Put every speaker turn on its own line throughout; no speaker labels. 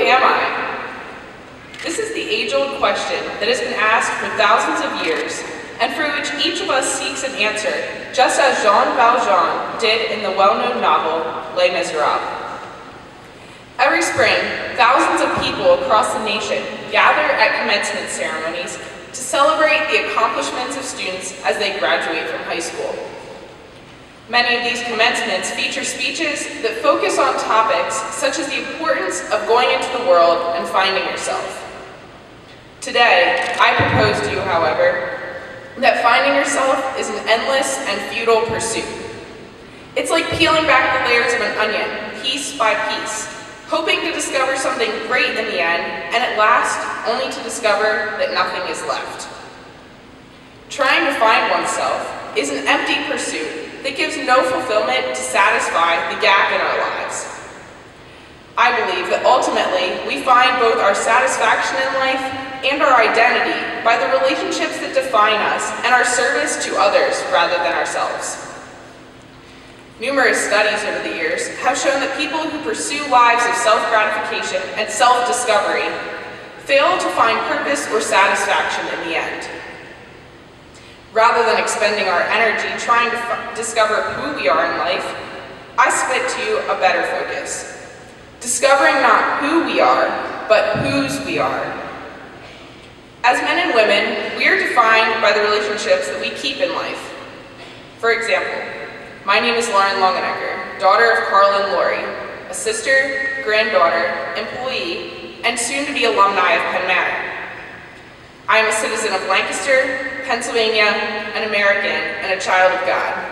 am I? This is the age-old question that has been asked for thousands of years, and for which each of us seeks an answer, just as Jean Valjean did in the well-known novel, Les Miserables. Every spring, thousands of people across the nation gather at commencement ceremonies to celebrate the accomplishments of students as they graduate from high school. Many of these commencements feature speeches that focus on topics such as the importance of going into the world and finding yourself. Today, I propose to you, however, that finding yourself is an endless and futile pursuit. It's like peeling back the layers of an onion, piece by piece, hoping to discover something great in the end, and at last, only to discover that nothing is left. Trying to find oneself is an empty pursuit that gives no fulfillment to satisfy the gap in our lives. I believe that ultimately, we find both our satisfaction in life and our identity by the relationships that define us and our service to others rather than ourselves. Numerous studies over the years have shown that people who pursue lives of self-gratification and self-discovery fail to find purpose or satisfaction in the end. Rather than expending our energy trying to discover who we are in life, I submit to you a better focus. Discovering not who we are, but whose we are. As men and women, we are defined by the relationships that we keep in life. For example, my name is Lauren Longenecker, daughter of Carl and Lori, a sister, granddaughter, employee, and soon-to-be alumni of Penn Manor. I am a citizen of Lancaster, Pennsylvania, an American, and a child of God.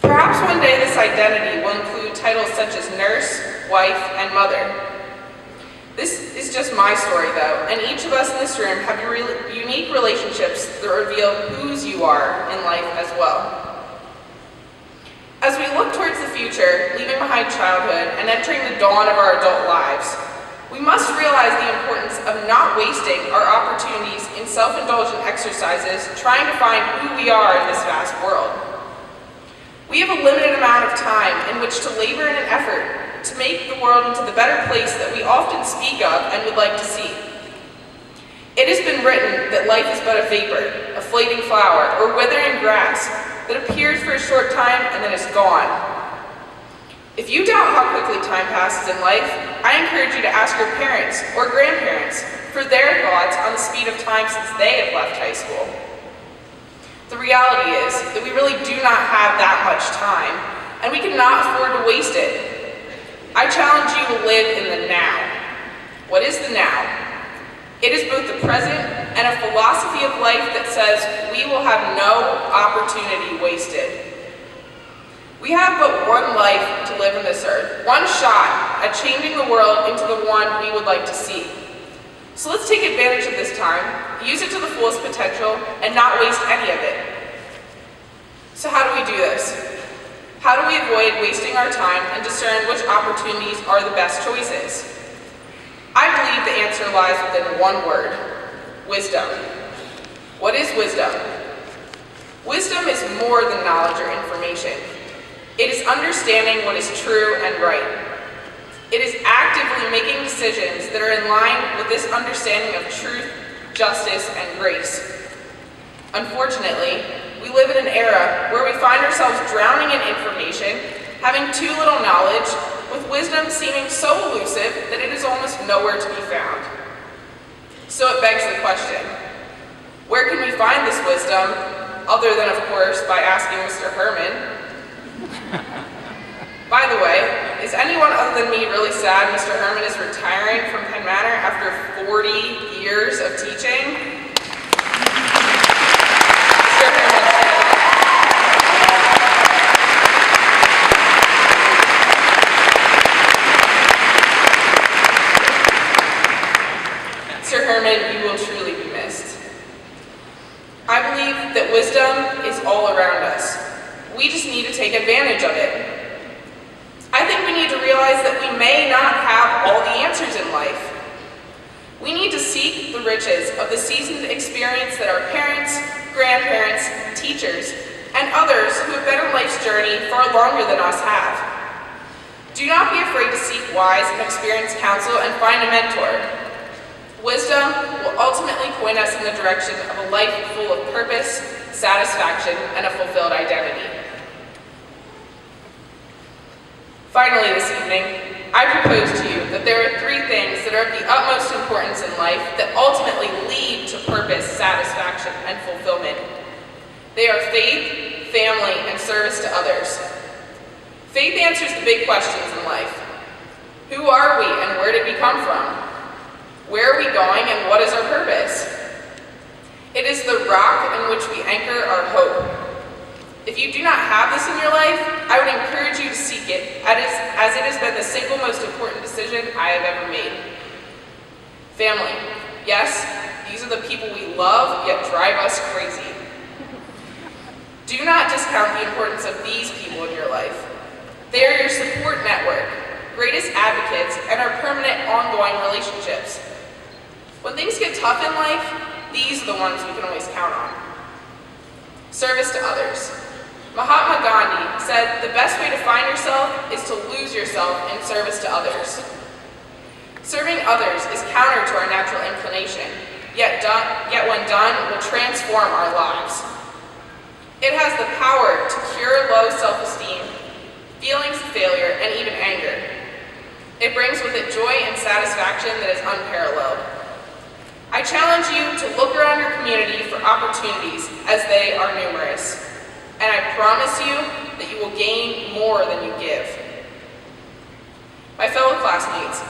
Perhaps one day this identity will include titles such as nurse, wife, and mother. This is just my story, though, and each of us in this room have unique relationships that reveal whose you are in life as well. As we look towards the future, leaving behind childhood and entering the dawn of our adult lives, we must realize the importance of not wasting our opportunities in self-indulgent exercises trying to find who we are in this vast world. We have a limited amount of time in which to labor in an effort to make the world into the better place that we often speak of and would like to see. It has been written that life is but a vapor, a fleeting flower, or withering grass that appears for a short time and then is gone. If you doubt how quickly time passes in life, I encourage you to ask your parents or grandparents for their thoughts on the speed of time since they have left high school. The reality is that we really do not have that much time, and we cannot afford to waste it. I challenge you to live in the now. What is the now? It is both the present and a philosophy of life that says we will have no opportunity wasted. We have but one life to live on this earth, one shot at changing the world into the one we would like to see. So let's take advantage of this time, use it to the fullest potential, and not waste any of it. So how do we do this? How do we avoid wasting our time and discern which opportunities are the best choices? I believe the answer lies within one word: wisdom. What is wisdom? Wisdom is more than knowledge or information. It is understanding what is true and right. It is actively making decisions that are in line with this understanding of truth, justice, and grace. Unfortunately, we live in an era where we find ourselves drowning in information, having too little knowledge, with wisdom seeming so elusive that it is almost nowhere to be found. So it begs the question, where can we find this wisdom, other than, of course, by asking Mr. Herman? By the way, is anyone other than me really sad Mr. Herman is retiring from Penn Manor after 40 years of teaching? Mr. Herman. Mr. Herman, you will truly be missed. I believe that wisdom is all around us. We just need to take advantage of it. I think we need to realize that we may not have all the answers in life. We need to seek the riches of the seasoned experience that our parents, grandparents, teachers, and others who have been on life's journey far longer than us have. Do not be afraid to seek wise and experienced counsel and find a mentor. Wisdom will ultimately point us in the direction of a life full of purpose, satisfaction, and a fulfilled identity. Finally this evening, I propose to you that there are 3 things that are of the utmost importance in life that ultimately lead to purpose, satisfaction, and fulfillment. They are faith, family, and service to others. Faith answers the big questions in life. Who are we and where did we come from? Where are we going and what is our purpose? It is the rock in which we anchor our hope. If you do not have this in your life, I would encourage you to seek it, as it has been the single most important decision I have ever made. Family. Yes, these are the people we love, yet drive us crazy. Do not discount the importance of these people in your life. They are your support network, greatest advocates, and our permanent ongoing relationships. When things get tough in life, these are the ones we can always count on. Service to others. Mahatma Gandhi said the best way to find yourself is to lose yourself in service to others. Serving others is counter to our natural inclination, yet when done, will transform our lives. It has the power to cure low self-esteem, feelings of failure, and even anger. It brings with it joy and satisfaction that is unparalleled. I challenge you to look around your community for opportunities, as they are numerous. And I promise you that you will gain more than you give. My fellow classmates,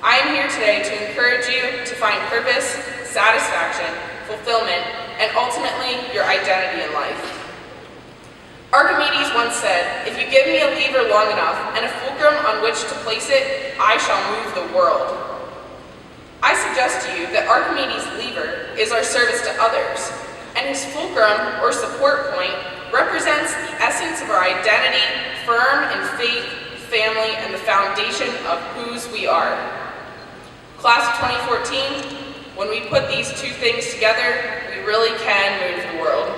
I am here today to encourage you to find purpose, satisfaction, fulfillment, and ultimately your identity in life. Archimedes once said, "If you give me a lever long enough and a fulcrum on which to place it, I shall move the world." I suggest to you that Archimedes' lever is our service to others, and his fulcrum or support point represents the essence of our identity, firm in faith, family, and the foundation of whose we are. Class of 2014, when we put these 2 things together, we really can move the world.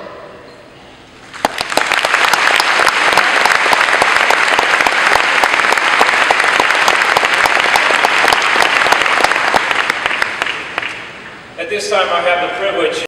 At this time, I have the privilege